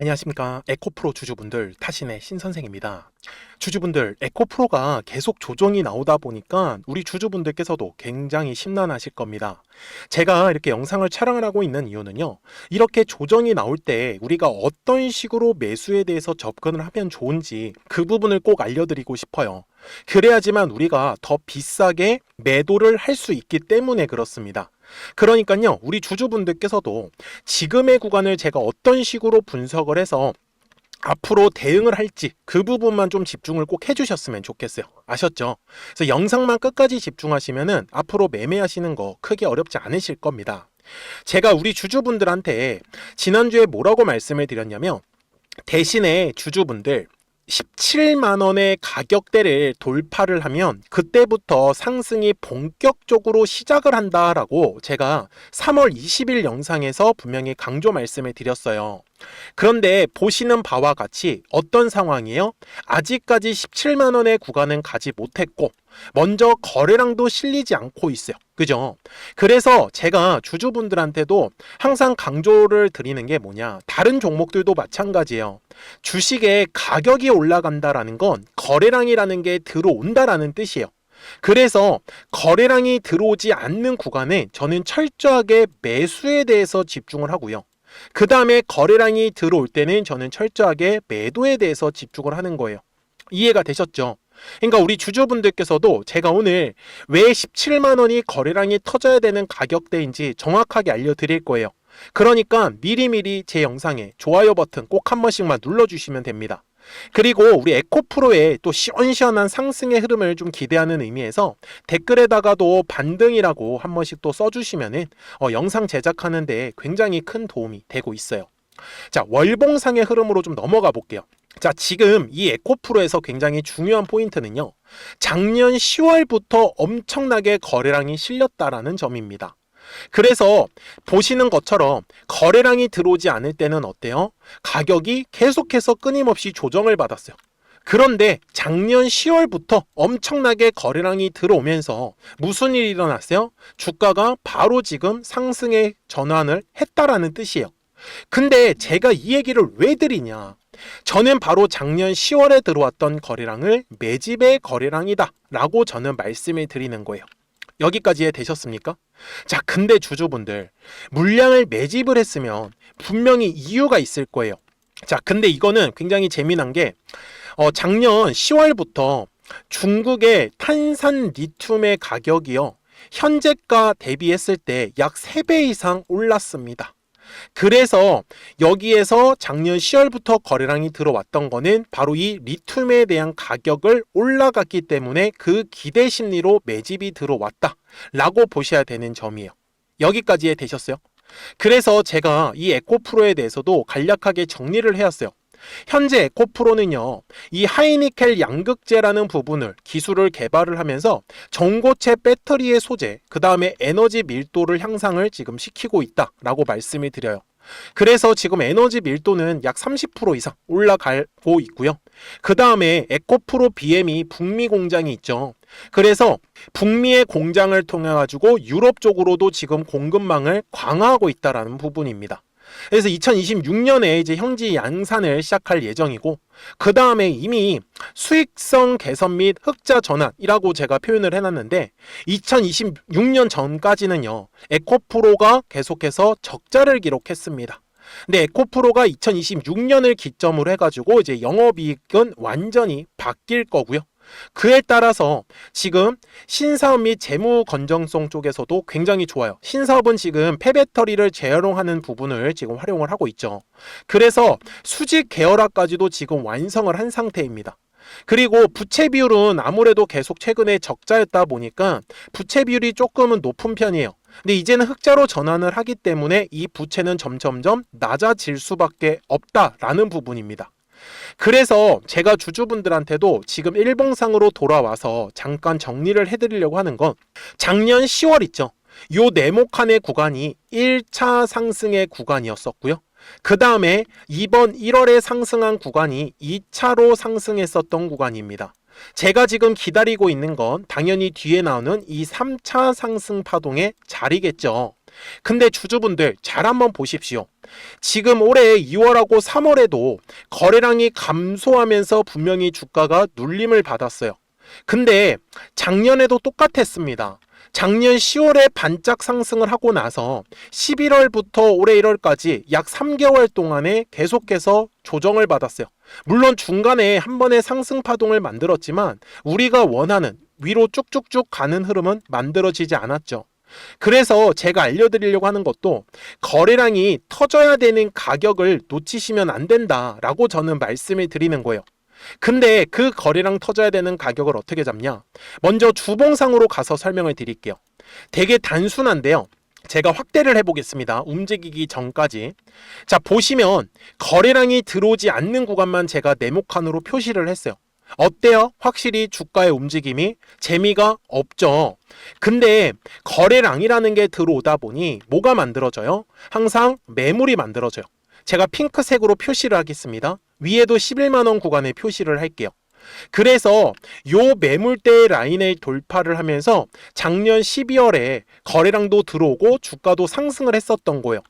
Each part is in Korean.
안녕하십니까. 에코프로 주주분들, 타신의 신선생입니다. 주주분들, 에코프로가 계속 조정이 나오다 보니까 우리 주주분들께서도 굉장히 심란하실 겁니다. 제가 이렇게 영상을 촬영을 하고 있는 이유는요, 이렇게 조정이 나올 때 우리가 어떤 식으로 매수에 대해서 접근을 하면 좋은지 그 부분을 꼭 알려드리고 싶어요. 그래야지만 우리가 더 비싸게 매도를 할 수 있기 때문에 그렇습니다. 그러니까요, 우리 주주분들께서도 지금의 구간을 제가 어떤 식으로 분석을 해서 앞으로 대응을 할지 그 부분만 좀 집중을 꼭 해주셨으면 좋겠어요. 아셨죠? 그래서 영상만 끝까지 집중하시면은 앞으로 매매하시는 거 크게 어렵지 않으실 겁니다. 제가 우리 주주분들한테 지난주에 뭐라고 말씀을 드렸냐면, 대신에 주주분들 17만 원의 가격대를 돌파를 하면 그때부터 상승이 본격적으로 시작을 한다라고 제가 3월 20일 영상에서 분명히 강조 말씀을 드렸어요. 그런데 보시는 바와 같이 어떤 상황이에요? 아직까지 17만 원의 구간은 가지 못했고 먼저 거래량도 실리지 않고 있어요. 그죠? 그래서 제가 주주분들한테도 항상 강조를 드리는 게 뭐냐, 다른 종목들도 마찬가지예요. 주식의 가격이 올라간다라는 건 거래량이라는 게 들어온다라는 뜻이에요. 그래서 거래량이 들어오지 않는 구간에 저는 철저하게 매수에 대해서 집중을 하고요. 그 다음에 거래량이 들어올 때는 저는 철저하게 매도에 대해서 집중을 하는 거예요. 이해가 되셨죠? 그러니까 우리 주주분들께서도 제가 오늘 왜 17만 원이 거래량이 터져야 되는 가격대인지 정확하게 알려드릴 거예요. 그러니까 미리미리 제 영상에 좋아요 버튼 꼭 한 번씩만 눌러주시면 됩니다. 그리고 우리 에코프로의 또 시원시원한 상승의 흐름을 좀 기대하는 의미에서 댓글에다가도 반등이라고 한 번씩 또 써주시면은 영상 제작하는 데 굉장히 큰 도움이 되고 있어요. 자, 월봉상의 흐름으로 좀 넘어가 볼게요. 자, 지금 이 에코프로에서 굉장히 중요한 포인트는요, 작년 10월부터 엄청나게 거래량이 실렸다라는 점입니다. 그래서 보시는 것처럼 거래량이 들어오지 않을 때는 어때요? 가격이 계속해서 끊임없이 조정을 받았어요. 그런데 작년 10월부터 엄청나게 거래량이 들어오면서 무슨 일이 일어났어요? 주가가 바로 지금 상승에 전환을 했다라는 뜻이에요. 근데 제가 이 얘기를 왜 드리냐? 저는 바로 작년 10월에 들어왔던 거래량을 매집의 거래량이다 라고 저는 말씀을 드리는 거예요. 여기까지 이해되셨습니까? 자, 근데 주주분들, 물량을 매집을 했으면 분명히 이유가 있을 거예요. 자, 근데 이거는 굉장히 재미난 게 작년 10월부터 중국의 탄산 리튬의 가격이요, 현재가 대비했을 때 약 3배 이상 올랐습니다. 그래서 여기에서 작년 10월부터 거래량이 들어왔던 거는 바로 이 리튬에 대한 가격을 올라갔기 때문에 그 기대 심리로 매집이 들어왔다 라고 보셔야 되는 점이에요. 여기까지 되셨어요? 그래서 제가 이 에코프로에 대해서도 간략하게 정리를 해왔어요. 현재 에코프로는요, 이 하이니켈 양극재라는 부분을 기술을 개발을 하면서 전고체 배터리의 소재, 그 다음에 에너지 밀도를 향상을 지금 시키고 있다라고 말씀을 드려요. 그래서 지금 에너지 밀도는 약 30% 이상 올라가고 있고요. 그 다음에 에코프로 BM이 북미 공장이 있죠. 그래서 북미의 공장을 통해 가지고 유럽 쪽으로도 지금 공급망을 강화하고 있다라는 부분입니다. 그래서 2026년에 이제 현지 양산을 시작할 예정이고, 그 다음에 이미 수익성 개선 및 흑자 전환이라고 제가 표현을 해놨는데, 2026년 전까지는요, 에코프로가 계속해서 적자를 기록했습니다. 근데 에코프로가 2026년을 기점으로 해가지고 이제 영업이익은 완전히 바뀔 거고요. 그에 따라서 지금 신사업 및 재무 건전성 쪽에서도 굉장히 좋아요. 신사업은 지금 폐배터리를 재활용하는 부분을 지금 활용을 하고 있죠. 그래서 수직 계열화까지도 지금 완성을 한 상태입니다. 그리고 부채 비율은 아무래도 계속 최근에 적자였다 보니까 부채 비율이 조금은 높은 편이에요. 근데 이제는 흑자로 전환을 하기 때문에 이 부채는 점점점 낮아질 수밖에 없다라는 부분입니다. 그래서 제가 주주분들한테도 지금 일봉상으로 돌아와서 잠깐 정리를 해드리려고 하는 건, 작년 10월 있죠. 요 네모칸의 구간이 1차 상승의 구간이었었고요. 그 다음에 이번 1월에 상승한 구간이 2차로 상승했었던 구간입니다. 제가 지금 기다리고 있는 건 당연히 뒤에 나오는 이 3차 상승 파동의 자리겠죠. 근데 주주분들 잘 한번 보십시오. 지금 올해 2월하고 3월에도 거래량이 감소하면서 분명히 주가가 눌림을 받았어요. 근데 작년에도 똑같았습니다. 작년 10월에 반짝 상승을 하고 나서 11월부터 올해 1월까지 약 3개월 동안에 계속해서 조정을 받았어요. 물론 중간에 한 번의 상승 파동을 만들었지만 우리가 원하는 위로 쭉쭉쭉 가는 흐름은 만들어지지 않았죠. 그래서 제가 알려드리려고 하는 것도 거래량이 터져야 되는 가격을 놓치시면 안 된다라고 저는 말씀을 드리는 거예요. 근데 그 거래량 터져야 되는 가격을 어떻게 잡냐? 먼저 주봉상으로 가서 설명을 드릴게요. 되게 단순한데요. 제가 확대를 해보겠습니다. 움직이기 전까지. 자, 보시면 거래량이 들어오지 않는 구간만 제가 네모칸으로 표시를 했어요. 어때요? 확실히 주가의 움직임이 재미가 없죠. 근데 거래량이라는 게 들어오다 보니 뭐가 만들어져요? 항상 매물이 만들어져요. 제가 핑크색으로 표시를 하겠습니다. 위에도 11만원 구간에 표시를 할게요. 그래서 요 매물대 라인을 돌파를 하면서 작년 12월에 거래량도 들어오고 주가도 상승을 했었던 거예요.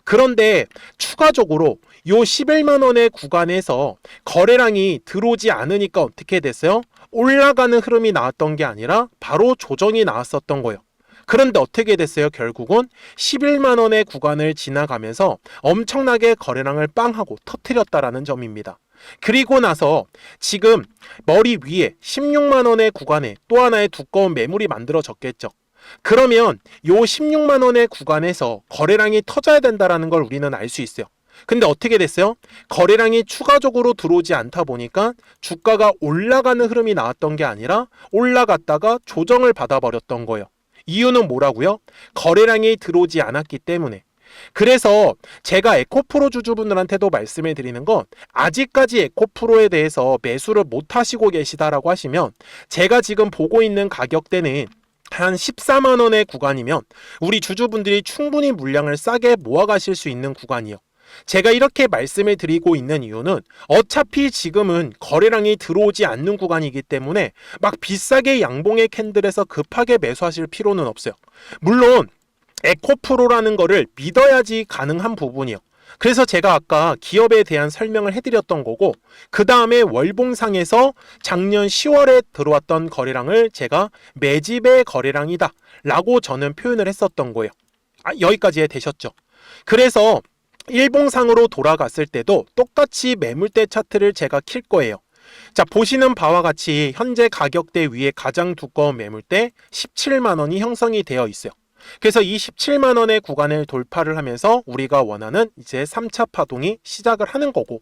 그런데 추가적으로 요 11만원의 구간에서 거래량이 들어오지 않으니까 어떻게 됐어요? 올라가는 흐름이 나왔던 게 아니라 바로 조정이 나왔었던 거예요. 그런데 어떻게 됐어요? 결국은 11만원의 구간을 지나가면서 엄청나게 거래량을 빵 하고 터뜨렸다라는 점입니다. 그리고 나서 지금 머리 위에 16만원의 구간에 또 하나의 두꺼운 매물이 만들어졌겠죠. 그러면 요 16만원의 구간에서 거래량이 터져야 된다는 걸 우리는 알 수 있어요. 근데 어떻게 됐어요? 거래량이 추가적으로 들어오지 않다 보니까 주가가 올라가는 흐름이 나왔던 게 아니라 올라갔다가 조정을 받아버렸던 거예요. 이유는 뭐라고요? 거래량이 들어오지 않았기 때문에. 그래서 제가 에코프로 주주분들한테도 말씀을 드리는 건 아직까지 에코프로에 대해서 매수를 못 하시고 계시다라고 하시면 제가 지금 보고 있는 가격대는 한 14만원의 구간이면 우리 주주분들이 충분히 물량을 싸게 모아가실 수 있는 구간이요. 제가 이렇게 말씀을 드리고 있는 이유는 어차피 지금은 거래량이 들어오지 않는 구간이기 때문에 막 비싸게 양봉의 캔들에서 급하게 매수하실 필요는 없어요. 물론 에코프로라는 거를 믿어야지 가능한 부분이요. 그래서 제가 아까 기업에 대한 설명을 해드렸던 거고 그 다음에 월봉상에서 작년 10월에 들어왔던 거래량을 제가 매집의 거래량이다 라고 저는 표현을 했었던 거예요. 여기까지 되셨죠? 그래서 일봉상으로 돌아갔을 때도 똑같이 매물대 차트를 제가 킬 거예요. 자, 보시는 바와 같이 현재 가격대 위에 가장 두꺼운 매물대 17만원이 형성이 되어 있어요. 그래서 이 17만원의 구간을 돌파를 하면서 우리가 원하는 이제 3차 파동이 시작을 하는 거고,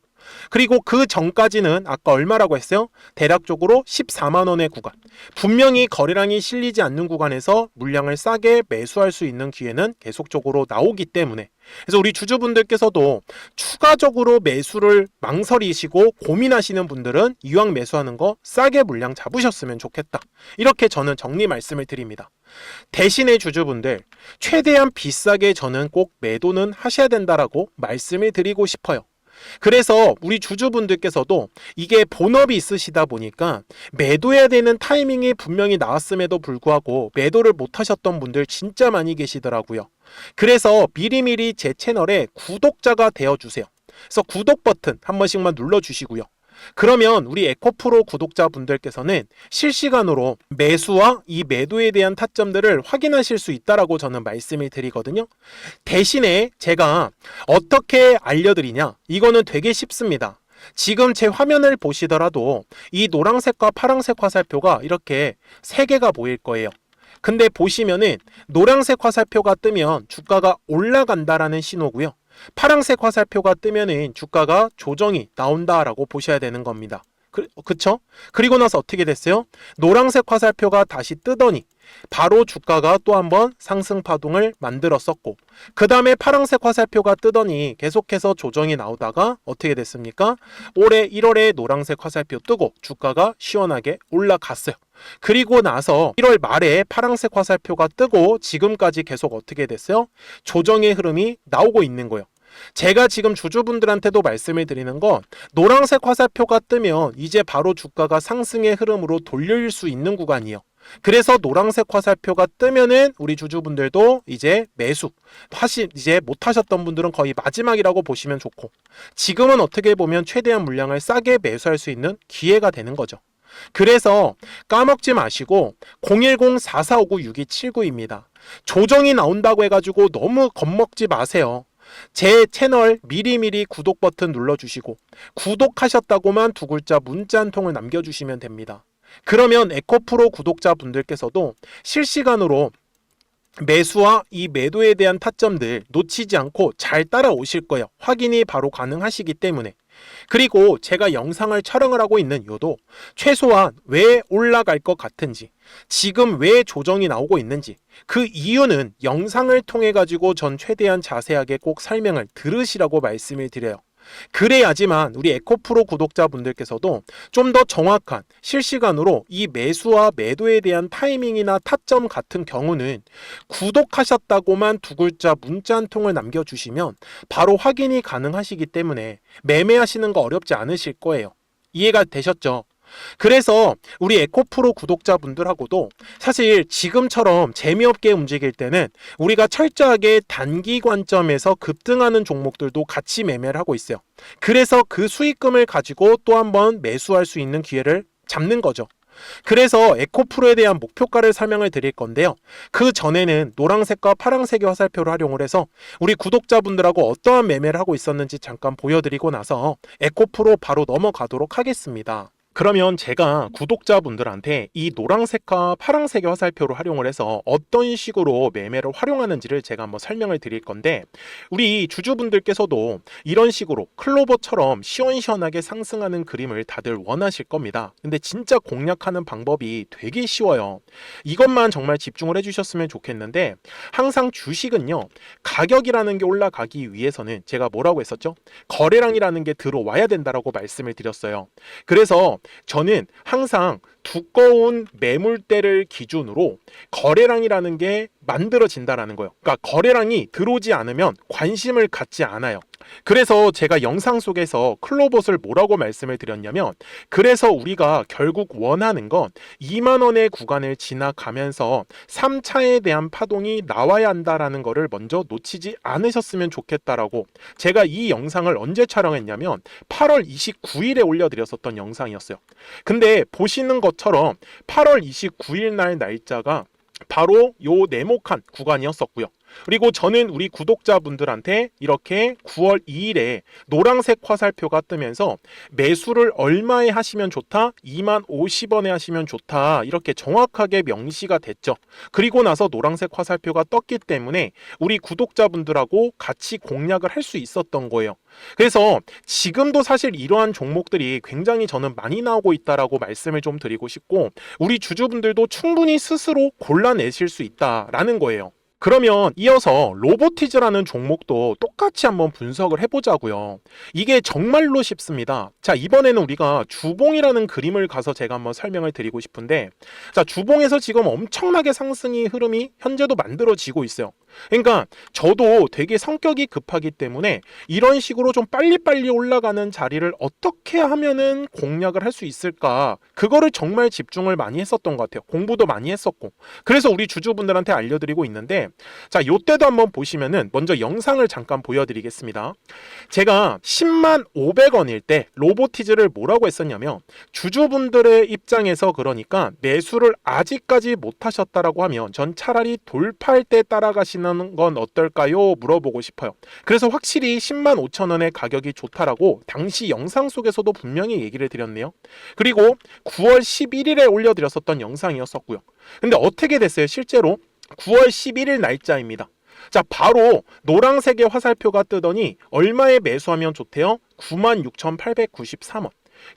그리고 그 전까지는 아까 얼마라고 했어요? 대략적으로 14만원의 구간, 분명히 거래량이 실리지 않는 구간에서 물량을 싸게 매수할 수 있는 기회는 계속적으로 나오기 때문에, 그래서 우리 주주분들께서도 추가적으로 매수를 망설이시고 고민하시는 분들은 이왕 매수하는 거 싸게 물량 잡으셨으면 좋겠다, 이렇게 저는 정리 말씀을 드립니다. 대신에 주주분들 최대한 비싸게 저는 꼭 매도는 하셔야 된다라고 말씀을 드리고 싶어요. 그래서 우리 주주분들께서도 이게 본업이 있으시다 보니까 매도해야 되는 타이밍이 분명히 나왔음에도 불구하고 매도를 못 하셨던 분들 진짜 많이 계시더라고요. 그래서 미리미리 제 채널에 구독자가 되어주세요. 그래서 구독 버튼 한 번씩만 눌러주시고요. 그러면 우리 에코프로 구독자분들께서는 실시간으로 매수와 이 매도에 대한 타점들을 확인하실 수 있다라고 저는 말씀을 드리거든요. 대신에 제가 어떻게 알려드리냐? 이거는 되게 쉽습니다. 지금 제 화면을 보시더라도 이 노란색과 파란색 화살표가 이렇게 3개가 보일 거예요. 근데 보시면은 노란색 화살표가 뜨면 주가가 올라간다라는 신호고요. 파란색 화살표가 뜨면은 주가가 조정이 나온다라고 보셔야 되는 겁니다. 그쵸? 그리고 나서 어떻게 됐어요? 노란색 화살표가 다시 뜨더니 바로 주가가 또 한번 상승 파동을 만들었었고, 그 다음에 파란색 화살표가 뜨더니 계속해서 조정이 나오다가 어떻게 됐습니까? 올해 1월에 노란색 화살표 뜨고 주가가 시원하게 올라갔어요. 그리고 나서 1월 말에 파란색 화살표가 뜨고 지금까지 계속 어떻게 됐어요? 조정의 흐름이 나오고 있는 거예요. 제가 지금 주주분들한테도 말씀을 드리는 건 노란색 화살표가 뜨면 이제 바로 주가가 상승의 흐름으로 돌릴 수 있는 구간이에요. 그래서 노란색 화살표가 뜨면은 우리 주주분들도 이제 매수 이제 못 하셨던 분들은 거의 마지막이라고 보시면 좋고, 지금은 어떻게 보면 최대한 물량을 싸게 매수할 수 있는 기회가 되는 거죠. 그래서 까먹지 마시고 010-4459-6279입니다. 조정이 나온다고 해가지고 너무 겁먹지 마세요. 제 채널 미리미리 구독 버튼 눌러주시고 구독하셨다고만 두 글자 문자 한 통을 남겨주시면 됩니다. 그러면 에코프로 구독자분들께서도 실시간으로 매수와 이 매도에 대한 타점들 놓치지 않고 잘 따라오실 거예요. 확인이 바로 가능하시기 때문에. 그리고 제가 영상을 촬영을 하고 있는 이유도 최소한 왜 올라갈 것 같은지, 지금 왜 조정이 나오고 있는지, 그 이유는 영상을 통해 가지고 전 최대한 자세하게 꼭 설명을 들으시라고 말씀을 드려요. 그래야지만 우리 에코프로 구독자분들께서도 좀 더 정확한 실시간으로 이 매수와 매도에 대한 타이밍이나 타점 같은 경우는 구독하셨다고만 두 글자 문자 한 통을 남겨주시면 바로 확인이 가능하시기 때문에 매매하시는 거 어렵지 않으실 거예요. 이해가 되셨죠? 그래서 우리 에코프로 구독자분들하고도 사실 지금처럼 재미없게 움직일 때는 우리가 철저하게 단기 관점에서 급등하는 종목들도 같이 매매를 하고 있어요. 그래서 그 수익금을 가지고 또 한번 매수할 수 있는 기회를 잡는 거죠. 그래서 에코프로에 대한 목표가를 설명을 드릴 건데요. 그 전에는 노란색과 파란색의 화살표를 활용을 해서 우리 구독자분들하고 어떠한 매매를 하고 있었는지 잠깐 보여드리고 나서 에코프로 바로 넘어가도록 하겠습니다. 그러면 제가 구독자분들한테 이 노란색과 파란색의 화살표를 활용을 해서 어떤 식으로 매매를 활용하는지를 제가 한번 설명을 드릴 건데, 우리 주주분들께서도 이런 식으로 클로버처럼 시원시원하게 상승하는 그림을 다들 원하실 겁니다. 근데 진짜 공략하는 방법이 되게 쉬워요. 이것만 정말 집중을 해주셨으면 좋겠는데, 항상 주식은요, 가격이라는 게 올라가기 위해서는 제가 뭐라고 했었죠? 거래량이라는 게 들어와야 된다라고 말씀을 드렸어요. 그래서 저는 항상 두꺼운 매물대를 기준으로 거래량이라는 게 만들어진다라는 거예요. 그러니까 거래량이 들어오지 않으면 관심을 갖지 않아요. 그래서 제가 영상 속에서 클로봇을 뭐라고 말씀을 드렸냐면, 그래서 우리가 결국 원하는 건 2만 원의 구간을 지나가면서 3차에 대한 파동이 나와야 한다라는 거를 먼저 놓치지 않으셨으면 좋겠다라고, 제가 이 영상을 언제 촬영했냐면 8월 29일에 올려드렸었던 영상이었어요. 근데 보시는 것처럼 8월 29일 날 날짜가 바로 요 네모칸 구간이었었고요. 그리고 저는 우리 구독자분들한테 이렇게 9월 2일에 노란색 화살표가 뜨면서 매수를 얼마에 하시면 좋다? 2만 50원에 하시면 좋다. 이렇게 정확하게 명시가 됐죠. 그리고 나서 노란색 화살표가 떴기 때문에 우리 구독자분들하고 같이 공략을 할 수 있었던 거예요. 그래서 지금도 사실 이러한 종목들이 굉장히 저는 많이 나오고 있다라고 말씀을 좀 드리고 싶고, 우리 주주분들도 충분히 스스로 골라내실 수 있다라는 거예요. 그러면 이어서 로보티즈라는 종목도 똑같이 한번 분석을 해보자고요. 이게 정말로 쉽습니다. 자, 이번에는 우리가 주봉이라는 그림을 가서 제가 한번 설명을 드리고 싶은데, 자, 주봉에서 지금 엄청나게 상승이 흐름이 현재도 만들어지고 있어요. 그러니까 저도 되게 성격이 급하기 때문에 이런 식으로 좀 빨리빨리 올라가는 자리를 어떻게 하면은 공략을 할 수 있을까, 그거를 정말 집중을 많이 했었던 것 같아요. 공부도 많이 했었고. 그래서 우리 주주분들한테 알려드리고 있는데, 자, 요때도 한번 보시면은 먼저 영상을 잠깐 보여드리겠습니다. 제가 10만 500원일 때 로보티즈를 뭐라고 했었냐면, 주주분들의 입장에서 그러니까 매수를 아직까지 못 하셨다라고 하면 전 차라리 돌파할 때 따라가시는 건 어떨까요? 물어보고 싶어요. 그래서 확실히 10만 5천 원의 가격이 좋다라고 당시 영상 속에서도 분명히 얘기를 드렸네요. 그리고 9월 11일에 올려드렸었던 영상이었었고요. 근데 어떻게 됐어요? 실제로 9월 11일 날짜입니다. 자, 바로 노란색의 화살표가 뜨더니 얼마에 매수하면 좋대요? 96,893원.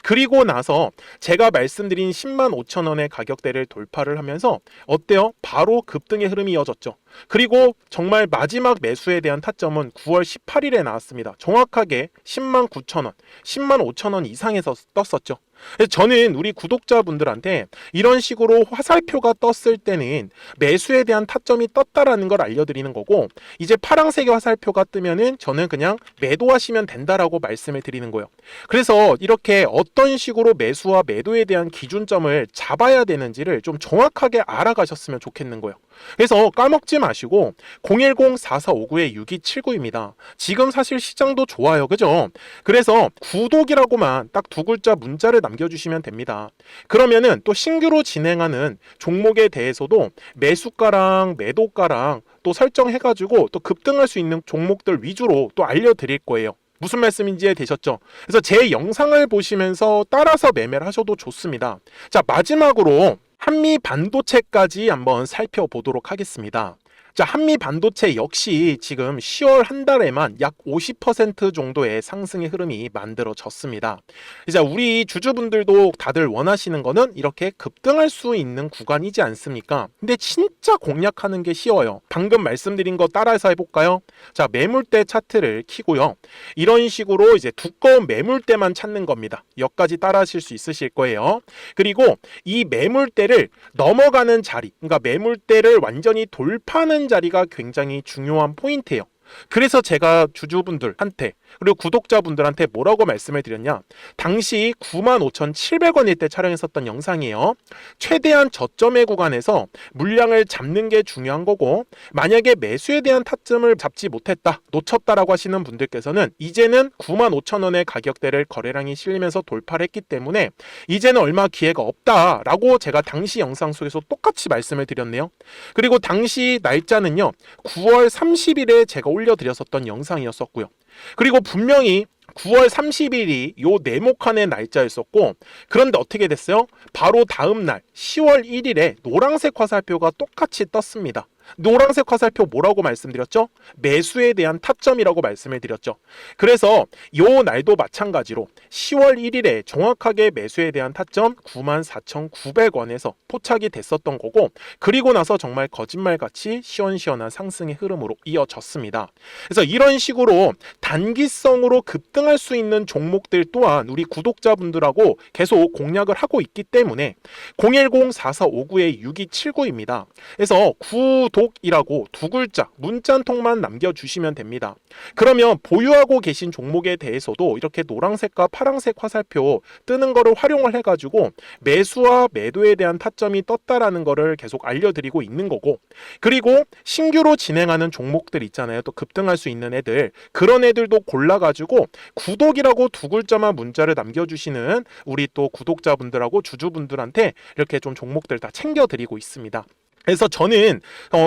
그리고 나서 제가 말씀드린 10만 5천 원의 가격대를 돌파를 하면서 어때요? 바로 급등의 흐름이 이어졌죠. 그리고 정말 마지막 매수에 대한 타점은 9월 18일에 나왔습니다. 정확하게 10만 9천 원, 10만 5천 원 이상에서 떴었죠. 그래서 저는 우리 구독자분들한테 이런 식으로 화살표가 떴을 때는 매수에 대한 타점이 떴다라는 걸 알려드리는 거고, 이제 파란색의 화살표가 뜨면은 저는 그냥 매도하시면 된다라고 말씀을 드리는 거예요. 그래서 이렇게 어떤 식으로 매수와 매도에 대한 기준점을 잡아야 되는지를 좀 정확하게 알아가셨으면 좋겠는 거예요. 그래서 까먹지 마시고 010-4459-6279입니다. 지금 사실 시장도 좋아요. 그죠? 그래서 구독이라고만 딱 두 글자 문자를 남겨주시면 됩니다. 그러면은 또 신규로 진행하는 종목에 대해서도 매수가랑 매도가랑 또 설정해가지고 또 급등할 수 있는 종목들 위주로 또 알려드릴 거예요. 무슨 말씀인지 이해되셨죠? 그래서 제 영상을 보시면서 따라서 매매를 하셔도 좋습니다. 자, 마지막으로 한미 반도체까지 한번 살펴보도록 하겠습니다. 자, 한미 반도체 역시 지금 10월 한 달에만 약 50% 정도의 상승의 흐름이 만들어졌습니다. 이제 우리 주주분들도 다들 원하시는 거는 이렇게 급등할 수 있는 구간이지 않습니까? 근데 진짜 공략하는 게 쉬워요. 방금 말씀드린 거 따라서 해볼까요? 자, 매물대 차트를 켜고요. 이런 식으로 이제 두꺼운 매물대만 찾는 겁니다. 여기까지 따라 하실 수 있으실 거예요. 그리고 이 매물대를 넘어가는 자리, 그러니까 매물대를 완전히 돌파하는 자리가 굉장히 중요한 포인트예요. 그래서 제가 주주분들한테 그리고 구독자분들한테 뭐라고 말씀을 드렸냐, 당시 95,700원일 때 촬영했었던 영상이에요. 최대한 저점의 구간에서 물량을 잡는 게 중요한 거고, 만약에 매수에 대한 타점을 잡지 못했다, 놓쳤다라고 하시는 분들께서는 이제는 95,000원의 가격대를 거래량이 실리면서 돌파를 했기 때문에 이제는 얼마 기회가 없다라고 제가 당시 영상 속에서 똑같이 말씀을 드렸네요. 그리고 당시 날짜는요, 9월 30일에 제가 올려드렸었던 영상이었었고요. 그리고 분명히 9월 30일이 요 네모칸의 날짜였었고, 그런데 어떻게 됐어요? 바로 다음 날 10월 1일에 노란색 화살표가 똑같이 떴습니다. 노란색 화살표 뭐라고 말씀드렸죠? 매수에 대한 타점이라고 말씀을 드렸죠. 그래서 요 날도 마찬가지로 10월 1일에 정확하게 매수에 대한 타점 94,900원에서 포착이 됐었던 거고, 그리고 나서 정말 거짓말같이 시원시원한 상승의 흐름으로 이어졌습니다. 그래서 이런 식으로 단기성으로 급등할 수 있는 종목들 또한 우리 구독자분들하고 계속 공략을 하고 있기 때문에 010-4459-6279입니다. 그래서 구독이라고 두 글자 문자 한 통만 남겨주시면 됩니다. 그러면 보유하고 계신 종목에 대해서도 이렇게 노란색과 파란색 화살표 뜨는 거를 활용을 해가지고 매수와 매도에 대한 타점이 떴다라는 거를 계속 알려드리고 있는 거고, 그리고 신규로 진행하는 종목들 있잖아요. 또 급등할 수 있는 애들, 그런 애들도 골라가지고 구독이라고 두 글자만 문자를 남겨주시는 우리 또 구독자분들하고 주주분들한테 이렇게 좀 종목들 다 챙겨드리고 있습니다. 그래서 저는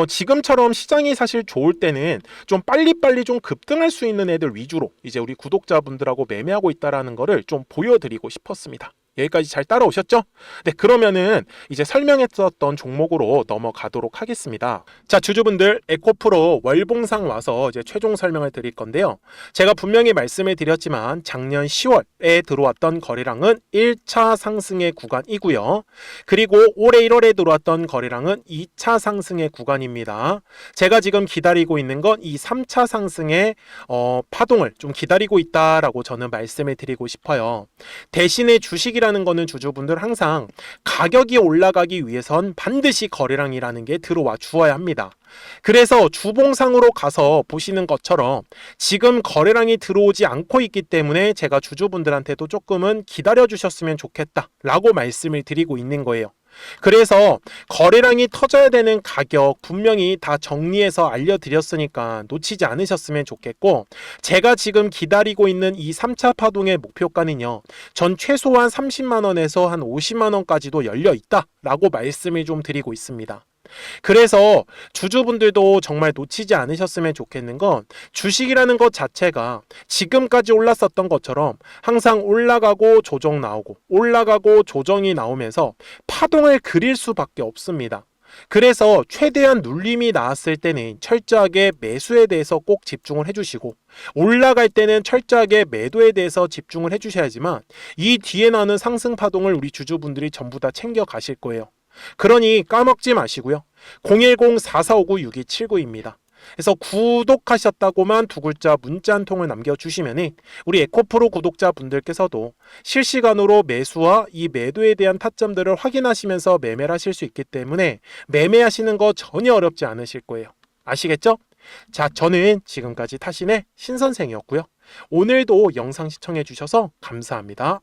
지금처럼 시장이 사실 좋을 때는 좀 빨리빨리 좀 급등할 수 있는 애들 위주로 이제 우리 구독자분들하고 매매하고 있다라는 거를 좀 보여드리고 싶었습니다. 여기까지 잘 따라오셨죠? 네, 그러면은 이제 설명했었던 종목으로 넘어가도록 하겠습니다. 자, 주주분들, 에코프로 월봉상 와서 이제 최종 설명을 드릴 건데요. 제가 분명히 말씀을 드렸지만 작년 10월에 들어왔던 거래량은 1차 상승의 구간이고요. 그리고 올해 1월에 들어왔던 거래량은 2차 상승의 구간입니다. 제가 지금 기다리고 있는 건 이 3차 상승의 파동을 좀 기다리고 있다라고 저는 말씀을 드리고 싶어요. 대신에 주식이라는 거는 주주분들 항상 가격이 올라가기 위해선 반드시 거래량이라는 게 들어와 주어야 합니다. 그래서 주봉상으로 가서 보시는 것처럼 지금 거래량이 들어오지 않고 있기 때문에 제가 주주분들한테도 조금은 기다려 주셨으면 좋겠다 라고 말씀을 드리고 있는 거예요. 그래서 거래량이 터져야 되는 가격 분명히 다 정리해서 알려드렸으니까 놓치지 않으셨으면 좋겠고, 제가 지금 기다리고 있는 이 3차 파동의 목표가는요, 전 최소한 30만원에서 한 50만원까지도 열려있다 라고 말씀을 좀 드리고 있습니다. 그래서 주주분들도 정말 놓치지 않으셨으면 좋겠는 건, 주식이라는 것 자체가 지금까지 올랐었던 것처럼 항상 올라가고 조정 나오고 올라가고 조정이 나오면서 파동을 그릴 수밖에 없습니다. 그래서 최대한 눌림이 나왔을 때는 철저하게 매수에 대해서 꼭 집중을 해주시고, 올라갈 때는 철저하게 매도에 대해서 집중을 해주셔야지만 이 뒤에 나는 상승 파동을 우리 주주분들이 전부 다 챙겨 가실 거예요. 그러니 까먹지 마시고요. 010-4459-6279입니다. 그래서 구독하셨다고만 두 글자 문자 한 통을 남겨주시면 우리 에코프로 구독자분들께서도 실시간으로 매수와 이 매도에 대한 타점들을 확인하시면서 매매를 하실 수 있기 때문에 매매하시는 거 전혀 어렵지 않으실 거예요. 아시겠죠? 자, 저는 지금까지 타신의 신선생이었고요. 오늘도 영상 시청해 주셔서 감사합니다.